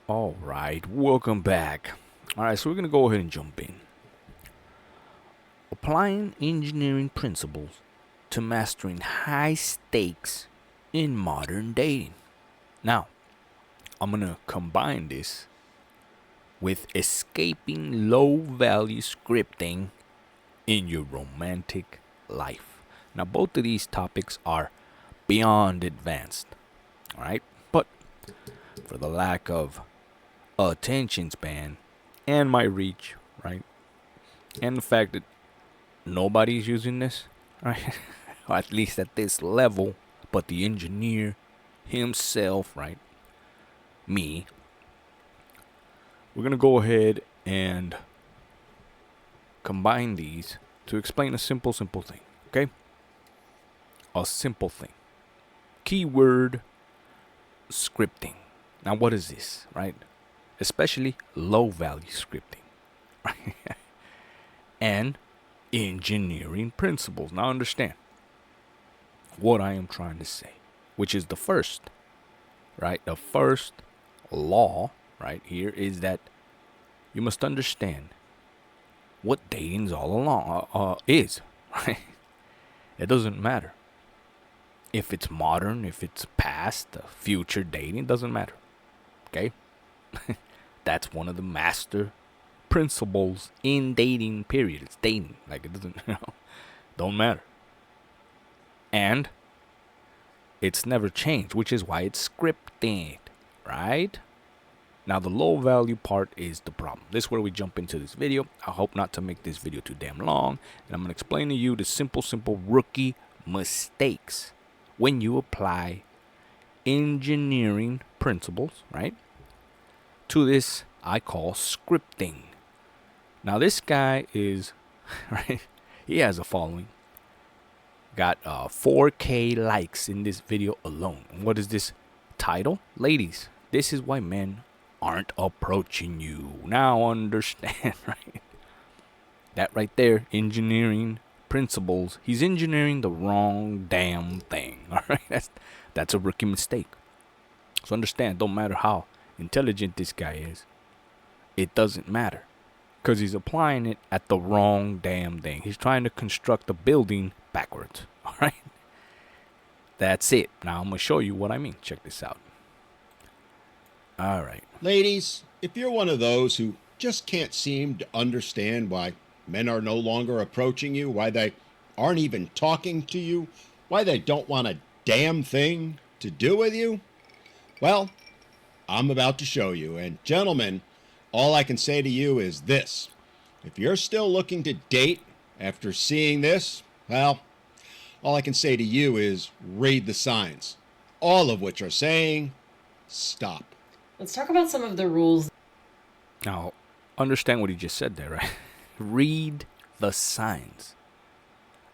All right, welcome back. All right, so we're going to go ahead and jump in. Applying engineering principles to mastering high stakes in modern dating. Now, I'm going to combine this with escaping low value scripting in your romantic life. Now, both of these topics are beyond advanced, all right? But for the lack of attention span and my reach, right? And the fact that nobody's using this, right? Or at least at this level, but the engineer himself, right? Me. We're going to go ahead and combine these to explain a simple thing, okay? A simple thing. Keyword scripting. Now, what is this, right? Especially low value scripting, right? And engineering principles. Now, understand what I am trying to say, which is the first, right? The first law, right here, is that you must understand what dating's all along is, right? It doesn't matter if it's modern, if it's past, future dating, it doesn't matter. Okay? That's one of the master principles in dating, period. It's dating. Like, it doesn't, don't matter. And it's never changed, which is why it's scripted, right? Now, the low value part is the problem. This is where we jump into this video. I hope not to make this video too damn long. And I'm going to explain to you the simple rookie mistakes when you apply engineering principles, right, to this I call scripting. Now, this guy is, right, he has a following. Got 4K likes in this video alone. And what is this title? Ladies, this is why men aren't approaching you. Now understand, right? That right there, engineering principles. He's engineering the wrong damn thing. All right, that's a rookie mistake. So understand, don't matter how intelligent this guy is, it doesn't matter, because he's applying it at the wrong damn thing. He's trying to construct a building backwards. All right, that's it. Now I'm gonna show you what I mean. Check this out. All right. Ladies, if you're one of those who just can't seem to understand why men are no longer approaching you, why they aren't even talking to you, why they don't want a damn thing to do with you, well, I'm about to show you. And gentlemen, all I can say to you is this. If you're still looking to date after seeing this, well, all I can say to you is read the signs, all of which are saying stop. Let's talk about some of the rules. Now, understand what he just said there, right? Read the signs.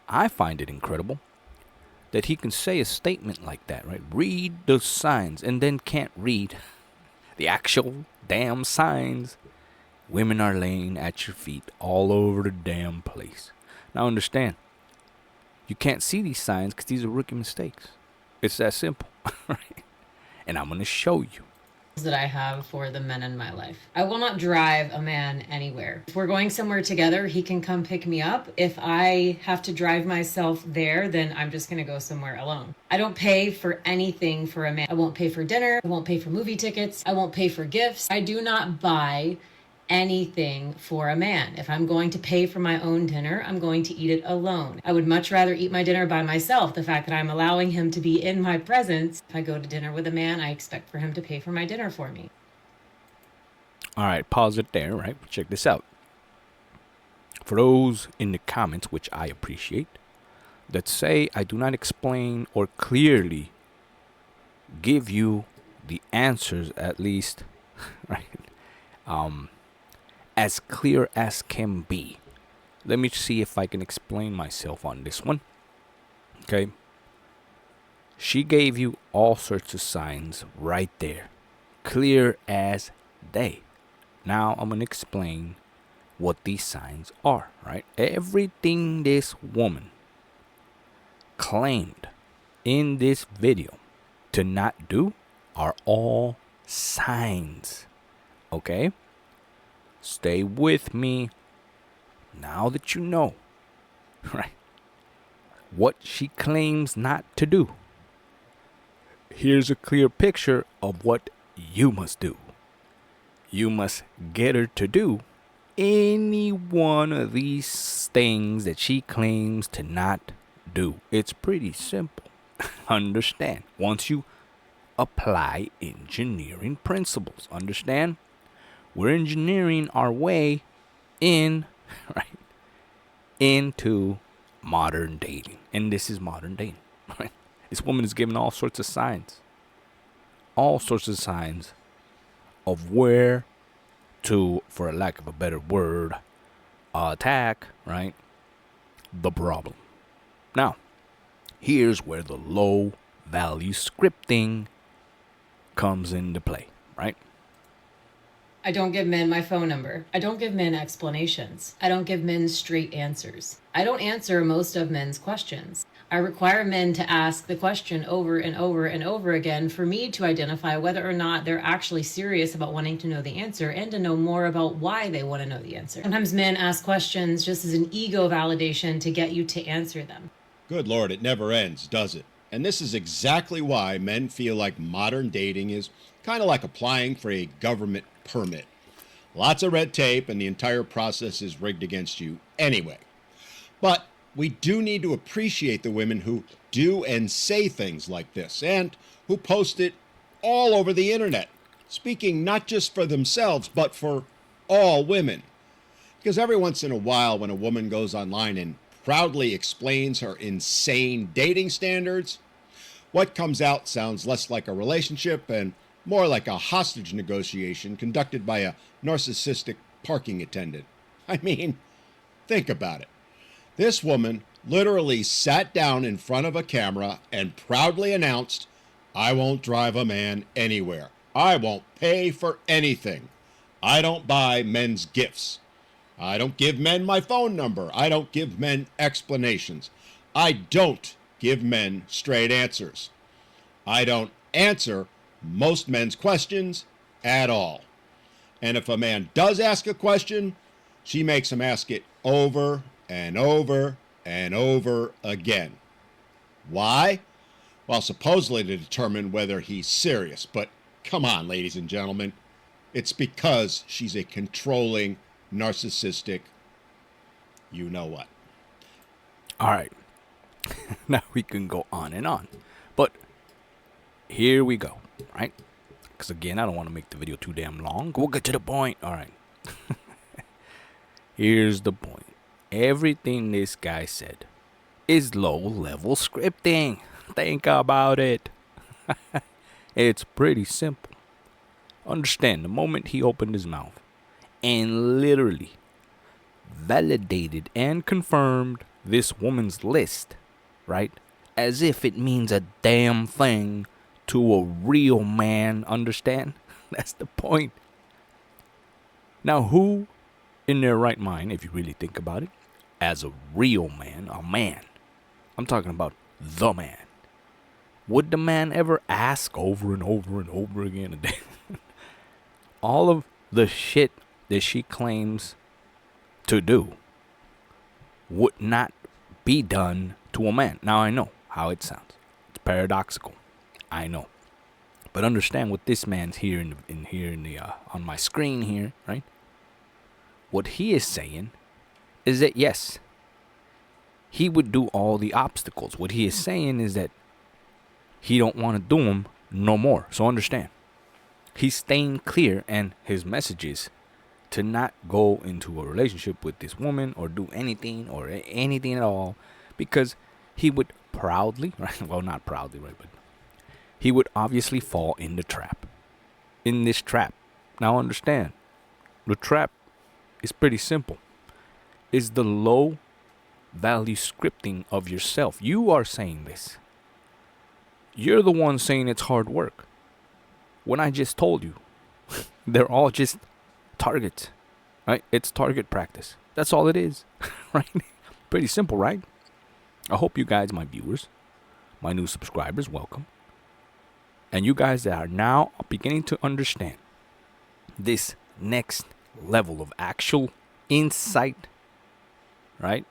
I find it incredible that he can say a statement like that, right? Read the signs, and then can't read the actual damn signs. Women are laying at your feet all over the damn place. Now, understand, you can't see these signs because these are rookie mistakes. It's that simple, right? And I'm going to show you. That I have for the men in my life. I will not drive a man anywhere. If we're going somewhere together, he can come pick me up. If I have to drive myself there, then I'm just going to go somewhere alone. I don't pay for anything for a man. I won't pay for dinner. I won't pay for movie tickets. I won't pay for gifts. I do not buy anything for a man. If I'm going to pay for my own dinner, I'm going to eat it alone. I would much rather eat my dinner by myself. The fact that I'm allowing him to be in my presence. If I go to dinner with a man, I expect for him to pay for my dinner for me. All right, pause it there, right? Check this out. For those in the comments, which I appreciate, that say I do not explain or clearly give you the answers, at least, right? As clear as can be. Let me see if I can explain myself on this one. Okay. She gave you all sorts of signs right there. Clear as day. Now I'm going to explain what these signs are, right? Everything this woman claimed in this video to not do are all signs. Okay? Stay with me. Now that you know, right, what she claims not to do, here's a clear picture of what you must do. You must get her to do any one of these things that she claims to not do. It's pretty simple. Understand? Once you apply engineering principles, understand? We're engineering our way in, right, into modern dating. And this is modern dating, right? This woman is giving all sorts of signs. All sorts of signs of where to, for a lack of a better word, attack, right, the problem. Now, here's where the low value scripting comes into play, right? I don't give men my phone number. I don't give men explanations. I don't give men straight answers. I don't answer most of men's questions. I require men to ask the question over and over and over again for me to identify whether or not they're actually serious about wanting to know the answer and to know more about why they want to know the answer. Sometimes men ask questions just as an ego validation to get you to answer them. Good Lord, it never ends, does it? And this is exactly why men feel like modern dating is kind of like applying for a government permit. Lots of red tape, and the entire process is rigged against you anyway. But we do need to appreciate the women who do and say things like this, and who post it all over the internet, speaking not just for themselves, but for all women. Because every once in a while, when a woman goes online and proudly explains her insane dating standards, what comes out sounds less like a relationship and more like a hostage negotiation conducted by a narcissistic parking attendant. I mean, think about it. This woman literally sat down in front of a camera and proudly announced, "I won't drive a man anywhere. I won't pay for anything. I don't buy men's gifts. I don't give men my phone number. I don't give men explanations. I don't give men straight answers. I don't answer most men's questions at all. And if a man does ask a question, she makes him ask it over and over and over again. Why? Well, supposedly to determine whether he's serious. But come on, ladies and gentlemen. It's because she's a controlling, narcissistic, you know what. All right. Now we can go on and on. But here we go, right? Because again, I don't want to make the video too damn long. We'll get to the point. All right. Here's the point. Everything this guy said is low-level scripting. Think about it. It's pretty simple. Understand, the moment he opened his mouth and literally validated and confirmed this woman's list, right? As if it means a damn thing to a real man, understand? That's the point. Now, who in their right mind, if you really think about it, as a real man, a man, I'm talking about the man, would the man ever ask over and over and over again all of the shit that she claims to do would not be done to a man? Now, I know how it sounds. It's paradoxical. I know. But understand what this man's here in the on my screen here, right? What he is saying is that yes, he would do all the obstacles. What he is saying is that he don't want to do them no more. So understand, he's staying clear, and his message is to not go into a relationship with this woman or do anything or anything at all, because he would proudly, right? Well, not proudly, right? But he would obviously fall in the trap. In this trap. Now understand, the trap is pretty simple. It's the low value scripting of yourself. You are saying this. You're the one saying it's hard work. When I just told you, they're all just targets, right? It's target practice. That's all it is, right? Pretty simple, right? I hope you guys, my viewers, my new subscribers, welcome. And you guys that are now beginning to understand this next level of actual insight, right?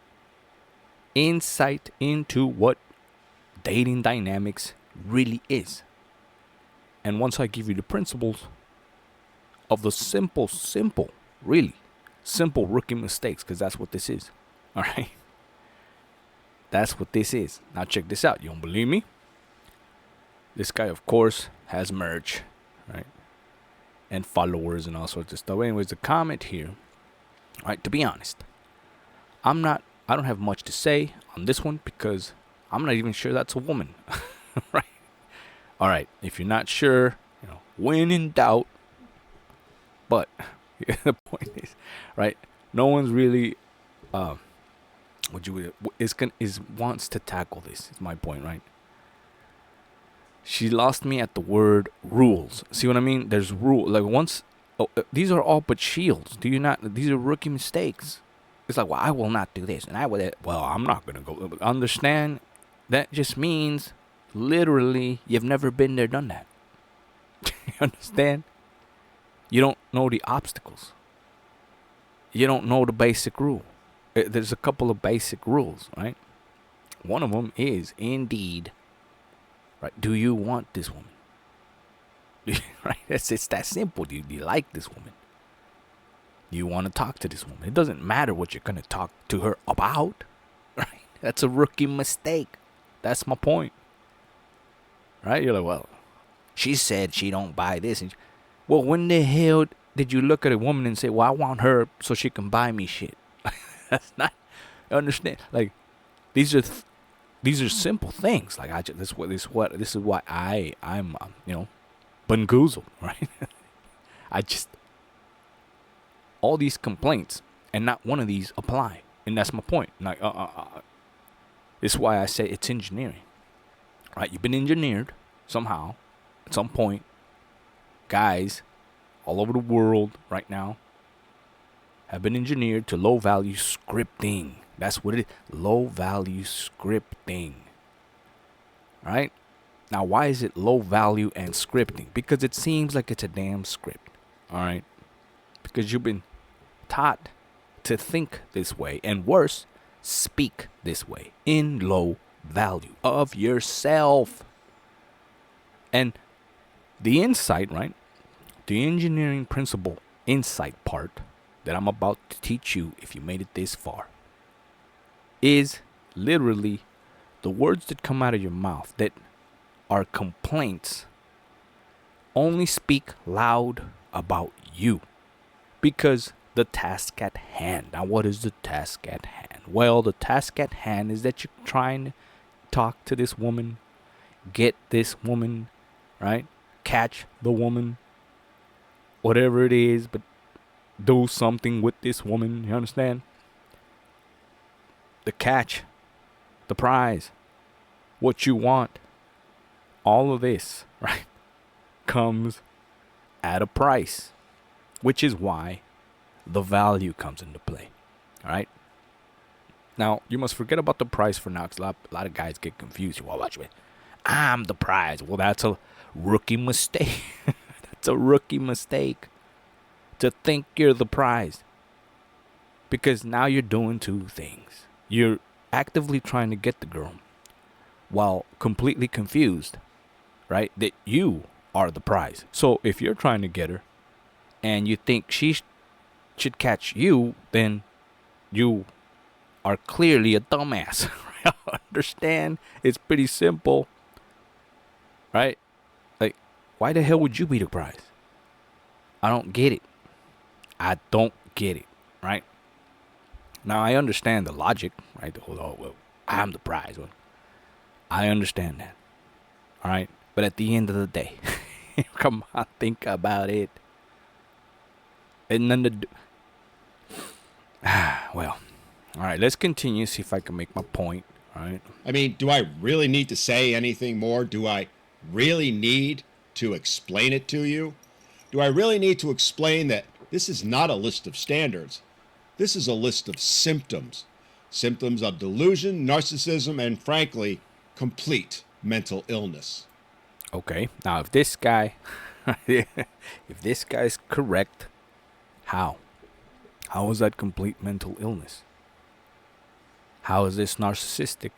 Insight into what dating dynamics really is. And once I give you the principles of the simple, really simple rookie mistakes, because that's what this is. All right. That's what this is. Now check this out. You don't believe me? This guy, of course, has merch, right? And followers and all sorts of stuff. Anyways, the comment here, right? To be honest, I don't have much to say on this one because I'm not even sure that's a woman, right? All right. If you're not sure, when in doubt. But the point is, right? No one's really, wants to tackle this. Is my point, right? She lost me at the word rules. See what I mean? There's these are all but shields. Do you not? These are rookie mistakes. It's like, well, I will not do this, and I'm not gonna go. Understand? That just means, literally, you've never been there, done that. You understand? You don't know the obstacles. You don't know the basic rule. There's a couple of basic rules, right? One of them is, indeed, right? Do you want this woman? Right? It's that simple. Do you like this woman? Do you want to talk to this woman? It doesn't matter what you're going to talk to her about, right? That's a rookie mistake. That's my point. Right? You're like, well, she said she don't buy this. Well, when the hell did you look at a woman and say, well, I want her so she can buy me shit? That's not, understand? Like, these are simple things. Like, this is why I'm bamboozled, right? All these complaints and not one of these apply, and that's my point. Like, this is why I say it's engineering, right? You've been engineered somehow, at some point. Guys all over the world right now have been engineered to low value scripting. That's what it is. Low value scripting. Right? Now, why is it low value and scripting? Because it seems like it's a damn script. All right? Because you've been taught to think this way, and worse, speak this way in low value of yourself. And the insight, right? The engineering principle insight part that I'm about to teach you, if you made it this far, is literally the words that come out of your mouth that are complaints only speak loud about you, because the task at hand. Now, what is the task at hand? Well, the task at hand is that you're trying to talk to this woman, get this woman, right? Catch the woman, whatever it is, but do something with this woman. You understand? The catch, the prize, what you want, all of this, right, comes at a price, which is why the value comes into play. All right. Now, you must forget about the price for now, because a lot of guys get confused. Well, watch me. I'm the prize. Well, that's a rookie mistake. That's a rookie mistake to think you're the prize. Because now you're doing two things. You're actively trying to get the girl while completely confused, right, that you are the prize. So if you're trying to get her and you think she should catch you, then you are clearly a dumbass. Understand? It's pretty simple, right? Like, why the hell would you be the prize? I don't get it. I don't get it, right? Now, I understand the logic, right? Well, I'm the prize. Well, I understand that, all right? But at the end of the day, come on, think about it. And then well, all right, let's continue, see if I can make my point, all right? I mean, do I really need to say anything more? Do I really need to explain it to you? Do I really need to explain that this is not a list of standards? This is a list of symptoms. Symptoms of delusion, narcissism, and frankly, complete mental illness. Okay, now if this guy, If this guy's correct, how? How is that complete mental illness? How is this narcissistic?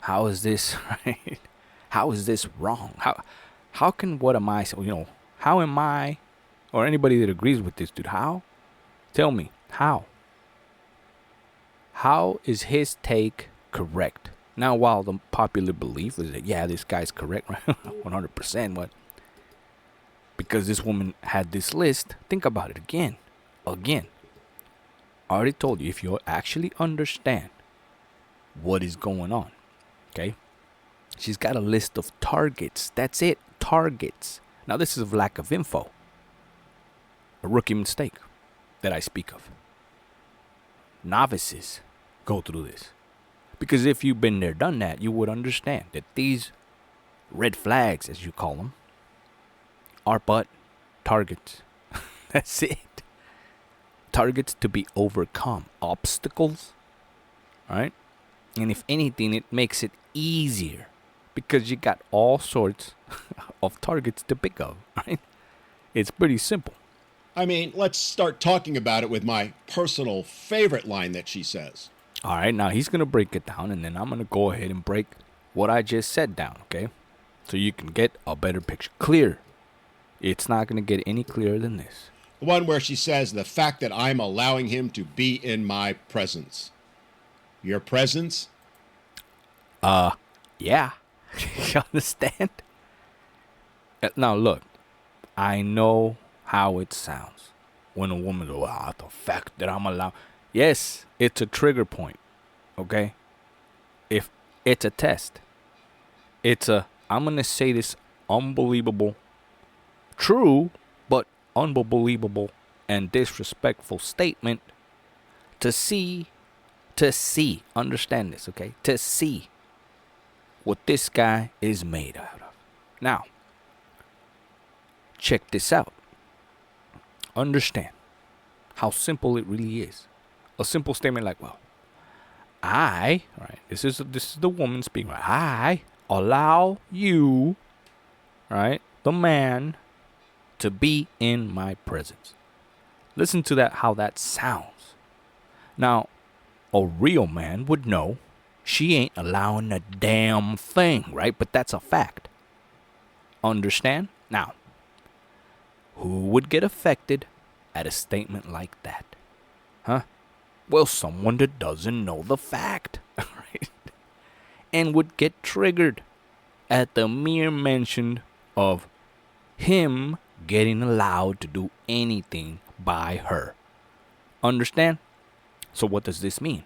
How is this right? How is this wrong? How can what am I? How am I, or anybody that agrees with this dude? How? Tell me how. How is his take correct? Now, while the popular belief is that yeah, this guy's correct, right, 100%. What? Because this woman had this list. Think about it again. I already told you, if you actually understand what is going on, okay? She's got a list of targets. That's it. Targets. Now, this is a lack of info. A rookie mistake that I speak of. Novices go through this. Because if you've been there, done that, you would understand that these red flags, as you call them, are but targets. That's it. Targets to be overcome. Obstacles. Right? And if anything, it makes it easier. Because you got all sorts of targets to pick of. Right? It's pretty simple. I mean, let's start talking about it with my personal favorite line that she says. All right, now he's going to break it down, and then I'm going to go ahead and break what I just said down, okay? So you can get a better picture. Clear. It's not going to get any clearer than this. The one where she says, the fact that I'm allowing him to be in my presence. Your presence? Yeah. You understand? Now, look. I know how it sounds when a woman goes, the fact that I'm allowed. Yes, it's a trigger point, okay? If it's a test, I'm going to say this unbelievable, true, but unbelievable and disrespectful statement to see, understand this, okay? To see what this guy is made out of. Now, check this out. Understand how simple it really is. A simple statement like, well, right, this is the woman speaking, right? I allow you, right, the man, to be in my presence. Listen to that, how that sounds. Now, a real man would know she ain't allowing a damn thing, right? But that's a fact. Understand? Now, who would get affected at a statement like that? Huh? Well, someone that doesn't know the fact, right? And would get triggered at the mere mention of him getting allowed to do anything by her. Understand? So what does this mean?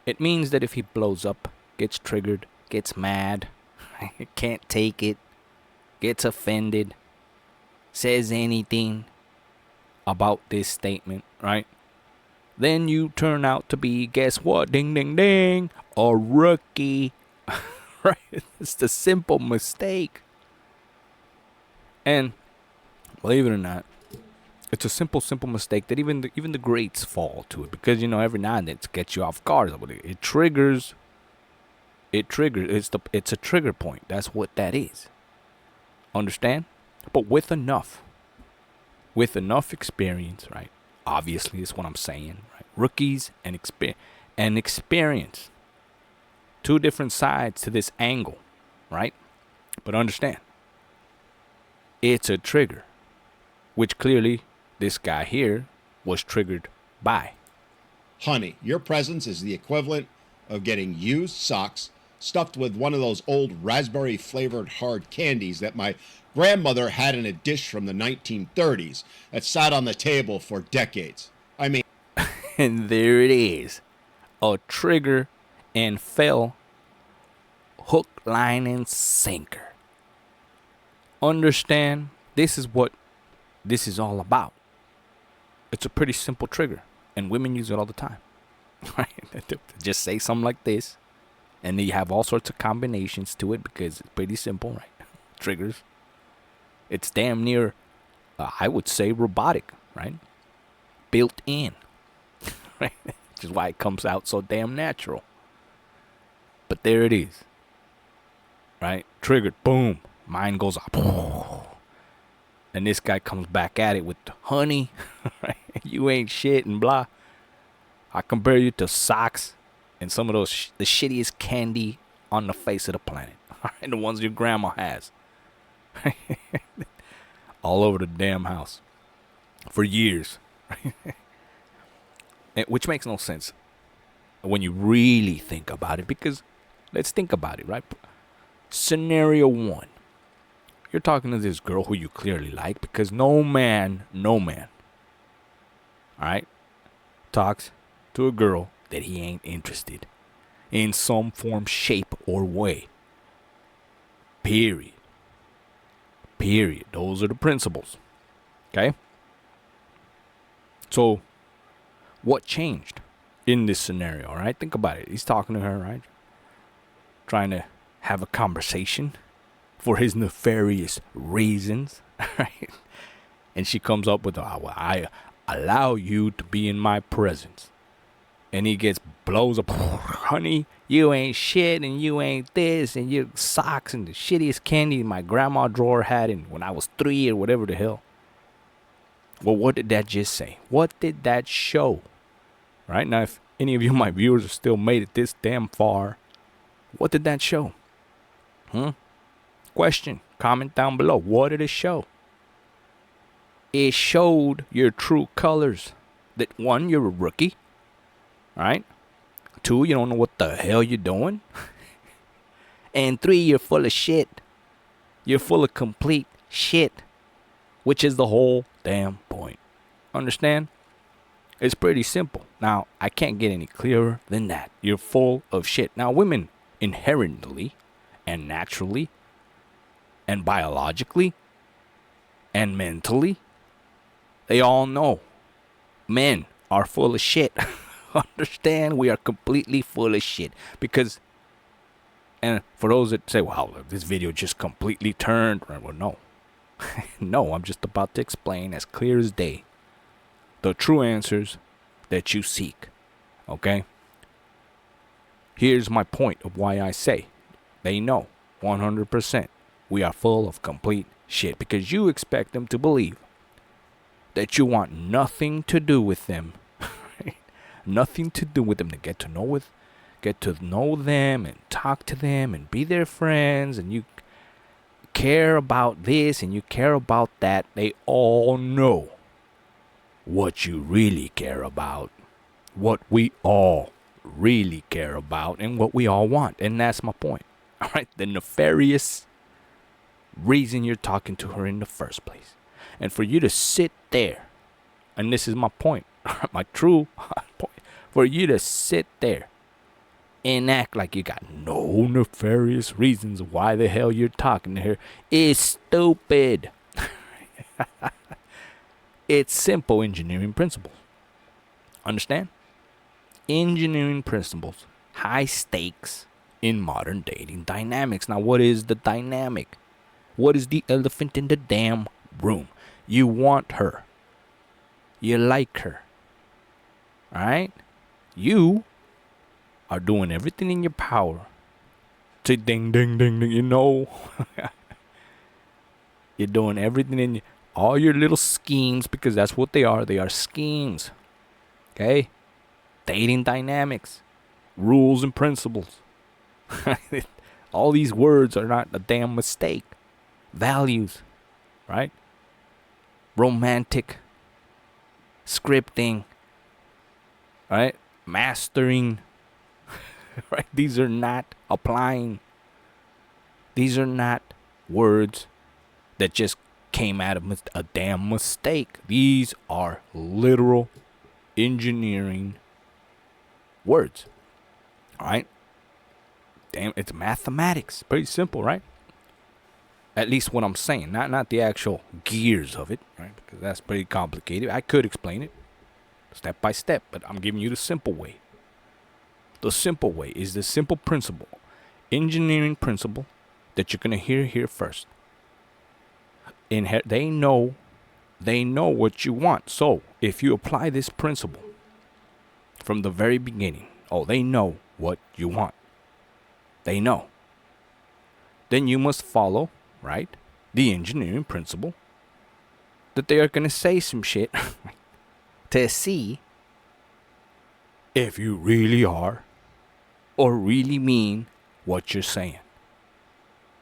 It means that if he blows up, gets triggered, gets mad, can't take it, gets offended, says anything about this statement, right? Then you turn out to be, guess what? Ding, ding, ding. A rookie. Right? It's the simple mistake. And believe it or not, it's a simple mistake that even the greats fall to it. Because, every now and then it gets you off guard. It triggers. It's a trigger point. That's what that is. Understand? But with enough experience, right? Obviously, is what I'm saying, right? Rookies and experience. Two different sides to this angle, right? But understand, it's a trigger, which clearly this guy here was triggered by. Honey, your presence is the equivalent of getting used socks stuffed with one of those old raspberry-flavored hard candies that my grandmother had in a dish from the 1930s that sat on the table for decades. I mean... And there it is. A trigger and fell hook, line, and sinker. Understand? This is what this is all about. It's a pretty simple trigger, and women use it all the time. Right? Just say something like this, and then you have all sorts of combinations to it because it's pretty simple, right? Triggers. It's damn near, I would say, robotic, right? Built in, right? Which is why it comes out so damn natural. But there it is, right? Triggered, boom. Mind goes up. And this guy comes back at it with, honey, you ain't shit and blah. I compare you to socks and some of those, the shittiest candy on the face of the planet. The ones your grandma has. All over the damn house. For years. Which makes no sense when you really think about it. Because let's think about it, right? Scenario one. You're talking to this girl who you clearly like, because no man, alright, talks to a girl that he ain't interested in some form, shape, or way. Period. Those are the principles. Okay? So, what changed in this scenario, alright? Think about it. He's talking to her, right? Trying to have a conversation for his nefarious reasons, right? And she comes up with, well, I allow you to be in my presence. And he blows up, honey, you ain't shit, and you ain't this, and your socks, and the shittiest candy my grandma drawer had when I was 3 or whatever the hell. Well, what did that just say? What did that show? Right? Now, if any of you, my viewers, have still made it this damn far, what did that show? Question, comment down below. What did it show? It showed your true colors. That 1, you're a rookie. Right? 2, you don't know what the hell you're doing. And 3, you're full of shit. You're full of complete shit. Which is the whole damn point. Understand? It's pretty simple. Now, I can't get any clearer than that. You're full of shit. Now, women inherently and naturally and biologically and mentally, they all know men are full of shit. Understand? We are completely full of shit. Because, and for those that say, wow, this video just completely turned, well, no. No, I'm just about to explain as clear as day the true answers that you seek. Okay? Here's my point of why I say they know 100% we are full of complete shit. Because you expect them to believe that you want nothing to do with them. Nothing to do with them, to get to know them and talk to them and be their friends, and you care about this and you care about that. They all know what you really care about, what we all really care about, and what we all want. And that's my point. All right, the nefarious reason you're talking to her in the first place. And for you to sit there, and this is my point, my true point, for you to sit there and act like you got no nefarious reasons why the hell you're talking to her is stupid. It's simple engineering principles. Understand? Engineering principles. High stakes in modern dating dynamics. Now, what is the dynamic? What is the elephant in the damn room? You want her. You like her. Alright? You are doing everything in your power to ding, ding, ding, ding, you know. You're doing everything in all your little schemes, because that's what they are. They are schemes. Okay? Dating dynamics. Rules and principles. All these words are not a damn mistake. Values. Right? Romantic. Scripting. Right? Mastering. Right? These are not applying. These are not words that just came out of a damn mistake. These are literal engineering words. Alright? Damn, it's mathematics. Pretty simple, right? At least what I'm saying. Not the actual gears of it, right? Because that's pretty complicated. I could explain it step by step, but I'm giving you the simple way. The simple way is the simple principle. Engineering principle that you're going to hear here first. They know what you want. So if you apply this principle from the very beginning, they know what you want. They know. Then you must follow, right, the engineering principle that they are gonna say some shit to see if you really are or really mean what you're saying.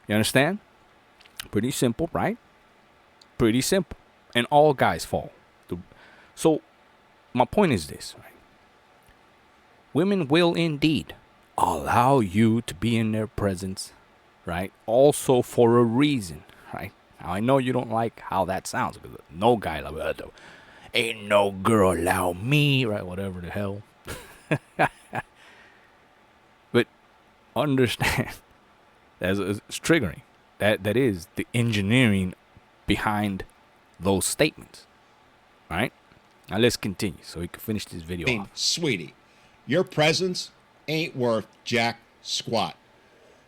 You understand? Pretty simple, right? Pretty simple. And all guys fall. So, my point is this, right? Women will indeed allow you to be in their presence, right? Also for a reason, right? Now, I know you don't like how that sounds, because no guy, like, ain't no girl allow me, right? Whatever the hell. But understand, it's triggering. That is the engineering behind those statements, right? Now let's continue so we can finish this video off. Sweetie, your presence ain't worth jack squat.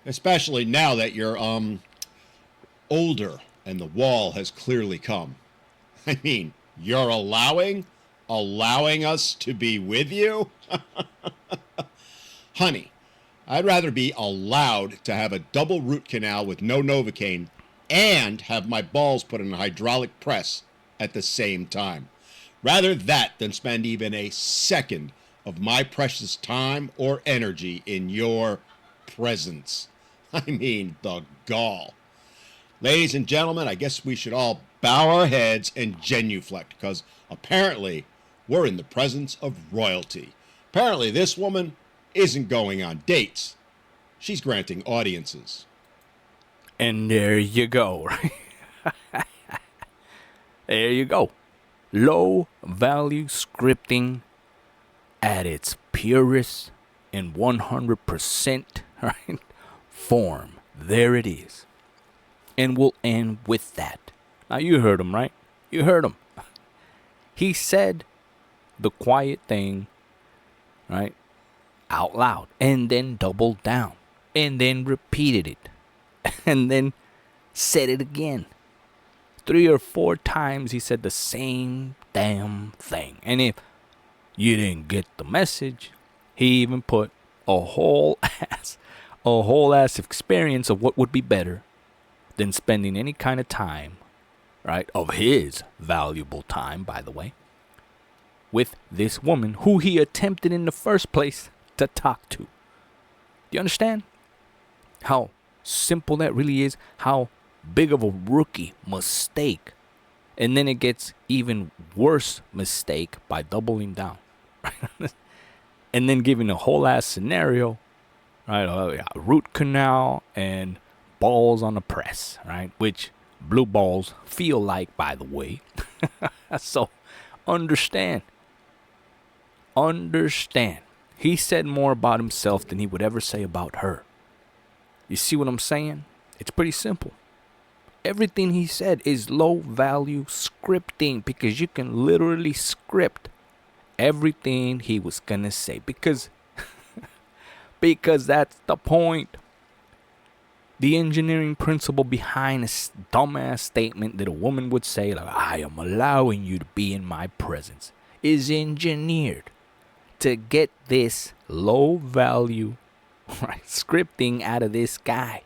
Especially now that you're older and the wall has clearly come. I mean, you're allowing us to be with you? Honey, I'd rather be allowed to have a double root canal with no Novocaine and have my balls put in a hydraulic press at the same time. Rather that than spend even a second of my precious time or energy in your presence. I mean, the gall. Ladies and gentlemen, I guess we should all bow our heads and genuflect, because apparently we're in the presence of royalty. Apparently this woman isn't going on dates. She's granting audiences. And there you go, right? There you go. Low value scripting at its purest and 100% right form. There it is. And we'll end with that. Now you heard him, right? You heard him. He said the quiet thing, right, out loud, and then doubled down, and then repeated it, and then said it again. 3 or 4 times he said the same damn thing. And if you didn't get the message, he even put a whole ass experience of what would be better than spending any kind of time, right, of his valuable time, by the way, with this woman who he attempted in the first place to talk to. Do you understand how simple that really is? How big of a rookie mistake. And then it gets even worse mistake by doubling down. Right? And then giving a whole ass scenario, right? Root canal and balls on the press, right? Which blue balls feel like, by the way. So understand. He said more about himself than he would ever say about her. You see what I'm saying? It's pretty simple. Everything he said is low value scripting, because you can literally script everything he was gonna say, because that's the point. The engineering principle behind a dumbass statement that a woman would say, like, I am allowing you to be in my presence, is engineered to get this low value, right, scripting out of this guy,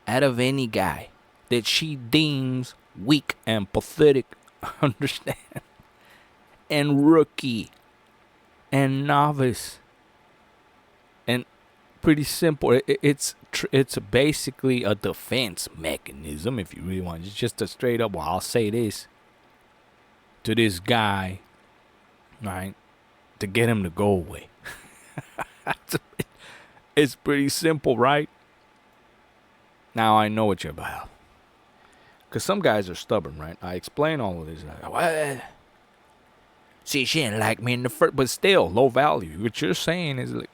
out of any guy that she deems weak and pathetic, understand, and rookie and novice. And pretty simple. It's basically a defense mechanism, if you really want. It's just a straight up, well, I'll say this to this guy, right, to get him to go away. It's pretty simple, right? Now I know what you're about. Because some guys are stubborn, right? I explain all of this. Like, what? See, she didn't like me in the first, but still, low value. What you're saying is, like,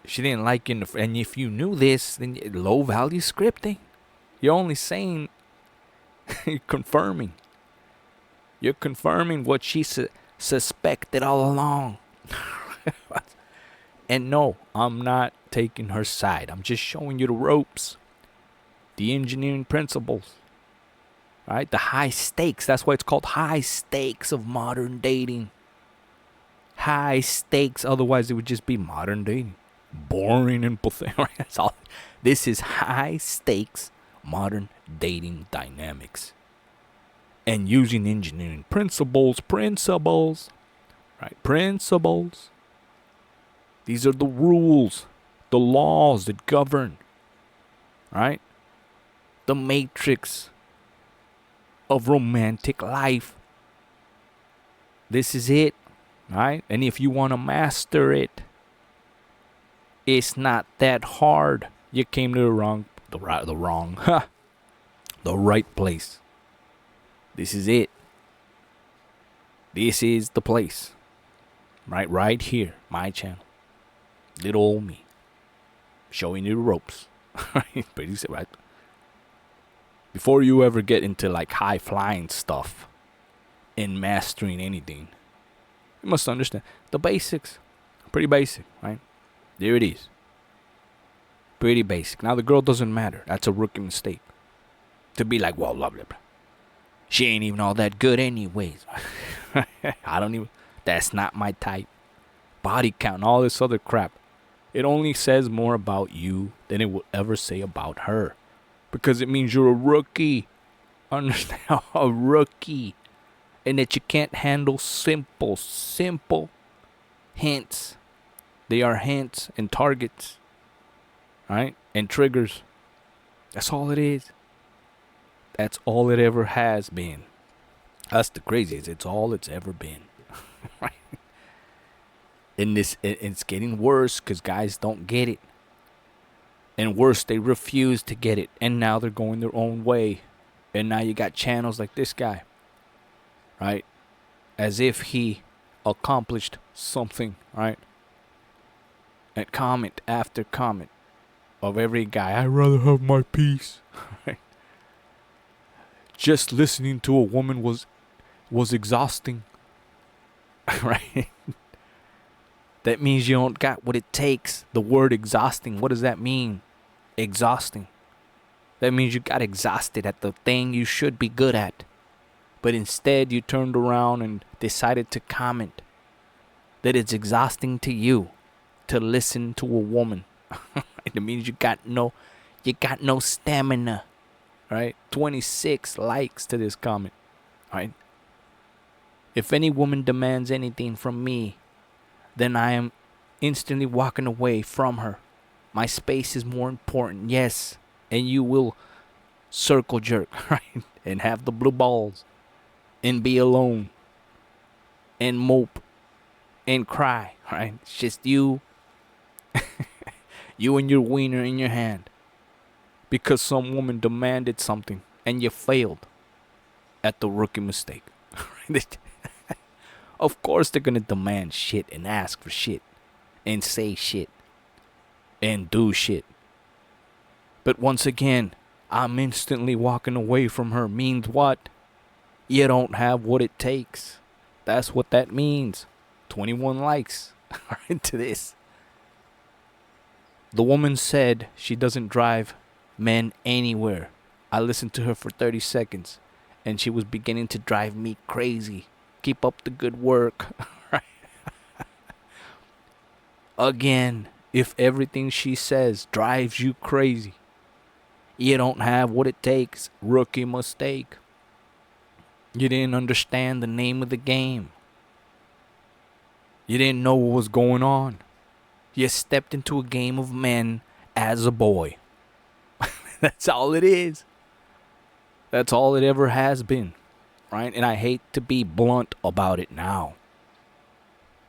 she didn't like you in the, and if you knew this, then low value scripting. You're only saying, you're confirming. You're confirming what she suspected all along. And no, I'm not taking her side. I'm just showing you the ropes, the engineering principles. Right? The high stakes. That's why it's called high stakes of modern dating. High stakes. Otherwise, it would just be modern dating. Boring and pathetic. That's all. This is high stakes modern dating dynamics. and using engineering principles, right? Principles. These are the rules, the laws that govern, right? The matrix of romantic life. This is it, right? And if you want to master it, it's not that hard. You came to the right place. This is it. This is the place, right here, my channel, little old me, showing you the ropes, right? Right. Before you ever get into like high flying stuff and mastering anything, you must understand the basics. Pretty basic, right? There it is. Pretty basic. Now the girl doesn't matter. That's a rookie mistake. To be like, well, blah, blah, blah. She ain't even all that good anyways. I don't even, that's not my type. Body count and all this other crap. It only says more about you than it will ever say about her. Because it means you're a rookie. Understand? A rookie. And that you can't handle simple hints. They are hints and targets. Right? And triggers. That's all it is. That's all it ever has been. That's the craziest. It's all it's ever been. Right? And it's getting worse because guys don't get it. And worse, they refuse to get it. And now they're going their own way. And now you got channels like this guy. Right? As if he accomplished something. Right? And comment after comment of every guy. I'd rather have my peace. Right? Just listening to a woman was exhausting. Right? That means you don't got what it takes. The word exhausting, what does that mean? Exhausting. That means you got exhausted at the thing you should be good at. But instead you turned around and decided to comment that it's exhausting to you to listen to a woman. It means you got no stamina. Right? 26 likes to this comment. Right? If any woman demands anything from me, then I am instantly walking away from her. My space is more important, yes. And you will circle jerk, right? And have the blue balls. And be alone. And mope. And cry, right? It's just you. You and your wiener in your hand. Because some woman demanded something. And you failed. At the rookie mistake. Of course they're gonna demand shit and ask for shit. And say shit. And do shit. But once again, I'm instantly walking away from her means what? You don't have what it takes. That's what that means. 21 likes to this. The woman said she doesn't drive men anywhere. I listened to her for 30 seconds and she was beginning to drive me crazy. Keep up the good work. Again, if everything she says drives you crazy, you don't have what it takes. Rookie mistake. You didn't understand the name of the game. You didn't know what was going on. You stepped into a game of men as a boy. That's all it is. That's all it ever has been. Right? And I hate to be blunt about it now.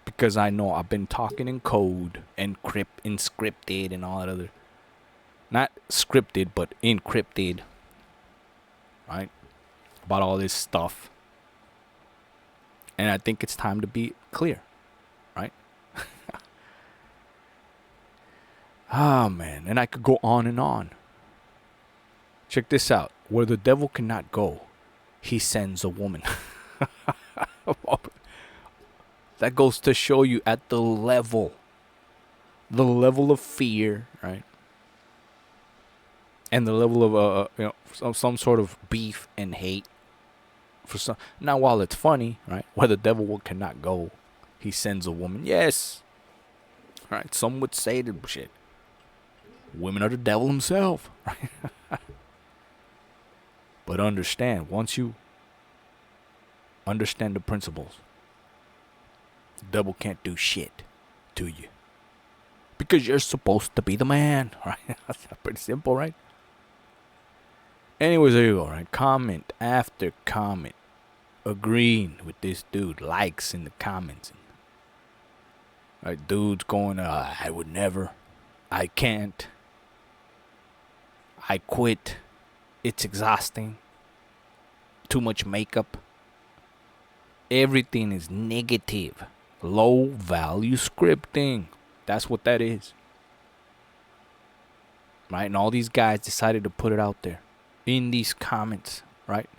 Because I know I've been talking in code and scripted and all that other. Not scripted, but encrypted. Right? About all this stuff. And I think it's time to be clear. Right? Ah, man. And I could go on and on. Check this out. Where the devil cannot go, he sends a woman. That goes to show you at the level of fear, right? And the level of some sort of beef and hate for some. Now, while it's funny, right? Where the devil cannot go, he sends a woman. Yes, right. Some would say that shit. Women are the devil himself, right? But understand, once you Understand the principles. The devil can't do shit to you. Because you're supposed to be the man, right? That's pretty simple, right? Anyways, there you go, right? Comment after comment. Agreeing with this dude. Likes in the comments. Right? Dude's going, I would never. I can't. I quit. It's exhausting. Too much makeup. Everything is negative. Low value scripting. That's what that is. Right? And all these guys decided to put it out there in these comments, right?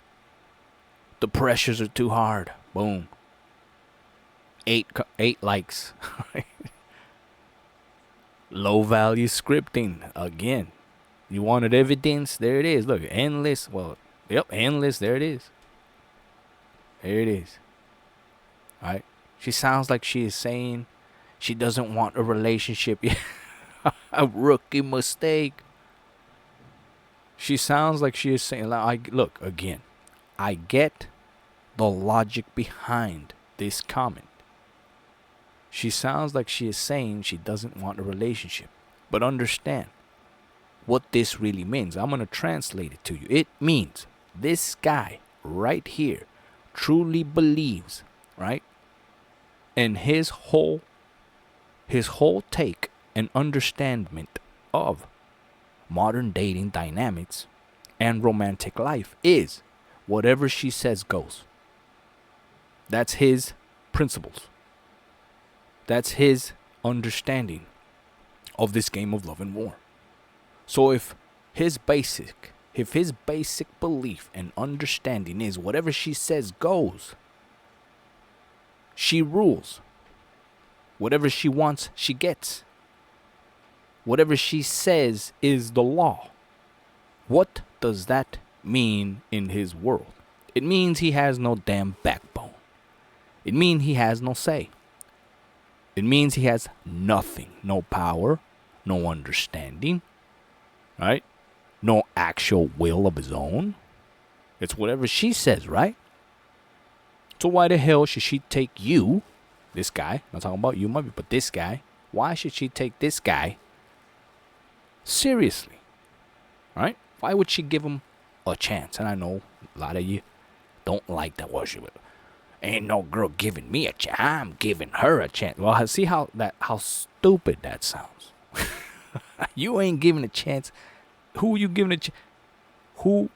The pressures are too hard. Boom. 8 likes. Low value scripting. Again. You wanted evidence? There it is. Look, endless. Well, yep, endless. There it is. There it is. Right? She sounds like she is saying she doesn't want a relationship. A rookie mistake. She sounds like she is saying, look, again, I get the logic behind this comment. She sounds like she is saying she doesn't want a relationship. But understand what this really means. I'm going to translate it to you. It means this guy right here truly believes, right? And his whole take and understanding of modern dating dynamics and romantic life is whatever she says goes. That's his principles. That's his understanding of this game of love and war. So if his basic belief and understanding is whatever she says goes, she rules. Whatever she wants, she gets. Whatever she says is the law. What does that mean in his world? It means he has no damn backbone. It means he has no say. It means he has nothing. No power, no understanding, right? No actual will of his own. It's whatever she says, right? So why the hell should she take you, this guy, I'm not talking about you, maybe, but this guy, why should she take this guy seriously, right? Why would she give him a chance? And I know a lot of you don't like that. Well, she ain't no girl giving me a chance. I'm giving her a chance. Well, see how stupid that sounds. You ain't giving a chance. Who you giving a chance? Who?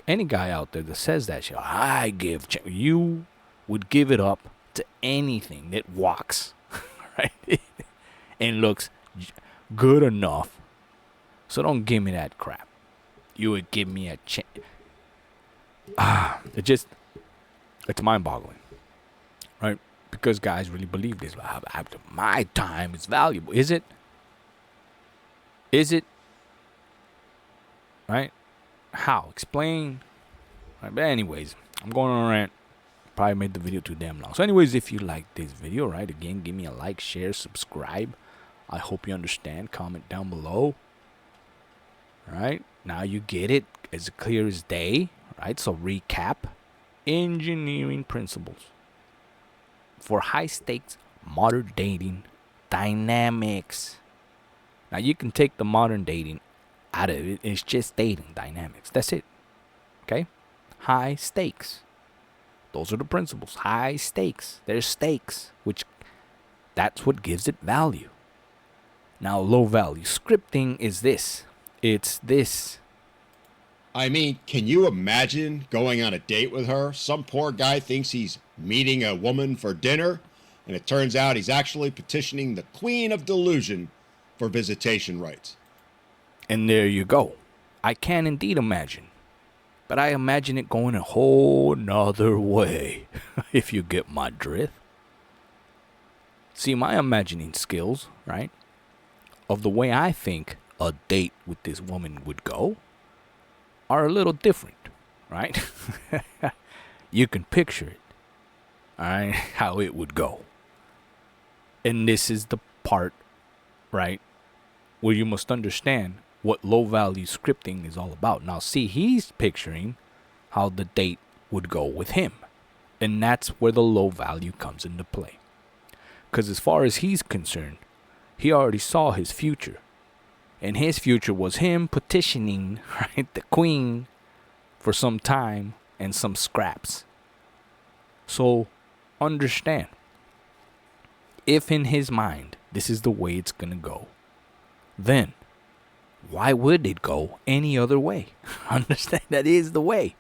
Any guy out there that says that shit, I give chance. You would give it up to anything that walks, right? And looks good enough. So don't give me that crap. You would give me a chance. It's mind-boggling, right? Because guys really believe this. My time is valuable. Is it? Is it? Right? How? Explain. Right, but anyways, I'm going on a rant. Probably made the video too damn long. So anyways, if you like this video, right, again, give me a like, share, subscribe. I hope you understand. Comment down below. Right? Now you get it as clear as day. Right? So recap. Engineering principles for high stakes modern dating dynamics. Now you can take the modern dating out of it. It's just dating dynamics. That's it. Okay? High stakes. Those are the principles. High stakes. There's stakes, which that's what gives it value. Now low value scripting is this. It's this. I mean, can you imagine going on a date with her? Some poor guy thinks he's meeting a woman for dinner, and it turns out he's actually petitioning the Queen of Delusion for visitation rights. And there you go. I can indeed imagine. But I imagine it going a whole nother way, if you get my drift. See, my imagining skills, right, of the way I think a date with this woman would go are a little different, right? You can picture it, all right, how it would go. And this is the part, right, where you must understand what low value scripting is all about. Now, see, he's picturing how the date would go with him. And that's where the low value comes into play. Because as far as he's concerned, he already saw his future. And his future was him petitioning, right, the queen for some time and some scraps. So understand, if in his mind this is the way it's going to go, then why would it go any other way? Understand, that is the way.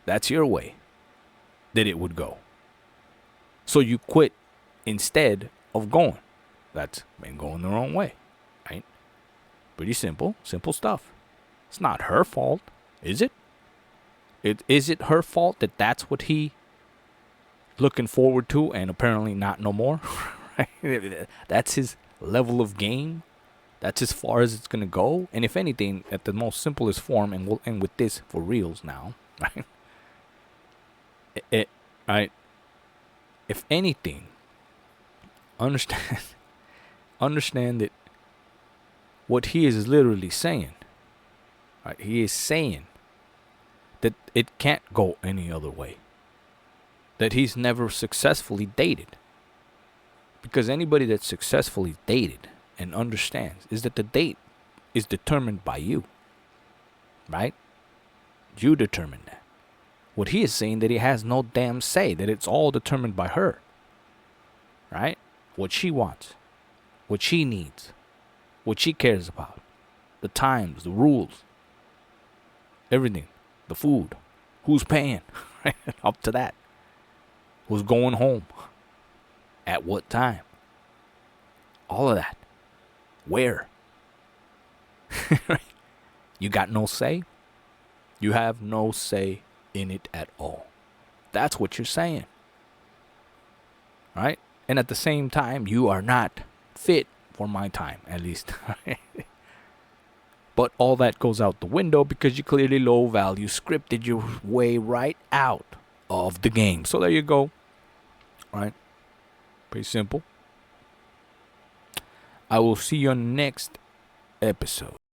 That's your way that it would go. So you quit instead of going. That's been going the wrong way, right? Pretty simple stuff. It's not her fault, is it? Is it her fault that that's what he looking forward to and apparently not no more? Right? That's his level of game. That's as far as it's gonna go. And if anything, at the most simplest form, and we'll end with this for reals now, right? Right. If anything, understand that what he is literally saying, right? He is saying that it can't go any other way. That he's never successfully dated. Because anybody that's successfully dated and understands is that the date is determined by you. Right? You determine that. What he is saying that he has no damn say, that it's all determined by her. Right? What she wants. What she needs. What she cares about. The times, the rules. Everything. The food. Who's paying? Right? Up to that. Who's going home? At what time? All of that. Where? You got no say? You have no say in it at all. That's what you're saying. Right? And at the same time, you are not fit for my time, at least. But all that goes out the window because you clearly low value scripted your way right out of the game. So there you go. Right? Pretty simple. I will see you on the next episode.